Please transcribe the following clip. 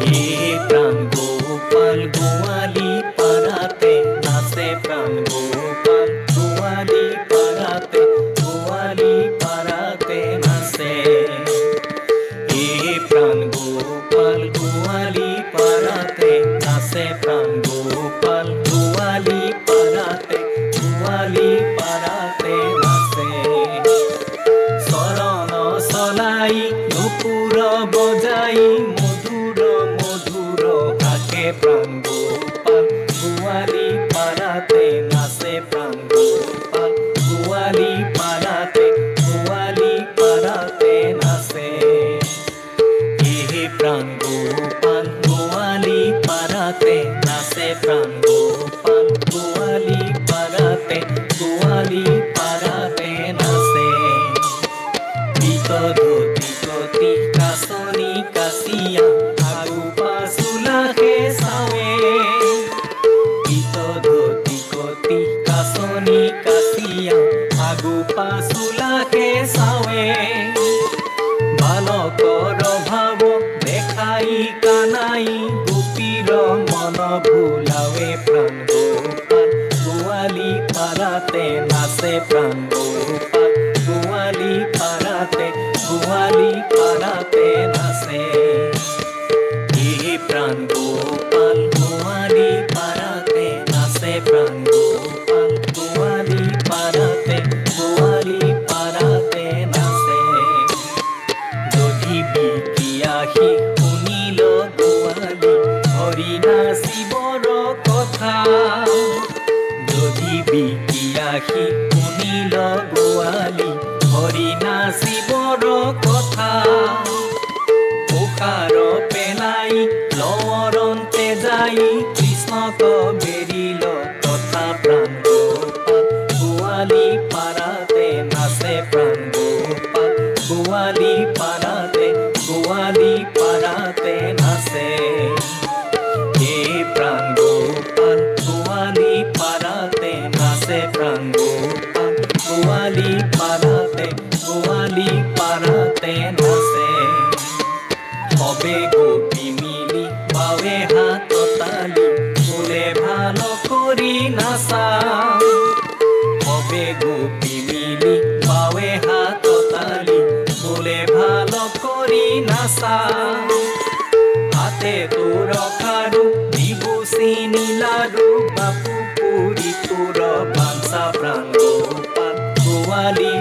হে প্রাণ গোপাল গোয়ালি পাড়াতে নাচে প্রাণ গোপাল গোয়ালি পাড়াতে নাচে হে প্রাণ গোপাল গোয়ালি পাড়াতে নাচে প্রাণ গোপাল গোয়ালি পাড়াতে নাচে চরণ চলাই নুপুর বজাই মধুর মধুর হাকে প্রাণ গোপাল গোয়ালি পাড়াতে নাচে প্রাণ গোপাল গোয়ালি পাড়াতে নাচে হে প্রাণ গোপাল গোয়ালি পাড়াতে নাচে প্রাণ গোপাল গোয়ালি পাড়াতে নাচে পিত ধুতি গতি কাছনি কাছিয়া আগু পাছুলাকে চাৱে পিত ধুতি গতি কাছনি কাছিয়া আগু পাছুলাকে চাৱে বালকৰ ভাৱ দেখাই কানাই গোপীৰ মন ভুলাৱে প্ৰাণ গোপাল গোৱালি পাড়াতে নাচে প্ৰাণ গোপাল গোৱালি পাড়াতে নাচে হে প্ৰাণ গোপাল গোয়ালি পাড়াতে নাচে প্ৰাণ গোপাল গোয়ালি পাড়াতে নাচে যদি বিকিয়াহি শুনিল গোৱালি হৰি নাচিবৰ কথা যদি বিকিয়াহি শুনিল গোৱালি হৰি নাচিবৰ কথা পোখাৰ পেলাই লৱৰন্তে যাই কৃষ্ণক বেৰিল তথা প্ৰাণ গোপাল গোৱালি পাড়াতে নাচে প্ৰাণ গোপাল গোৱালি পাড়াতে নাচে হে প্ৰাণ গোপাল গোয়ালি পাড়াতে নাচে প্ৰাণ গোপাল গোয়ালি পাড়াতে নাচে হবে গোপী মিলি বাৱে হাত তালি ফুলে ভালো কৰি নাচা হবে গোপী মিলি বাৱে হাত তালি ফুলে ভালো কৰি নাচা হাতে তোৰ খাৰু দিবু চিনি লাৰু বাপু পুৰি তোৰ বাঞ্ছা প্ৰাণ গোপাল গোৱালি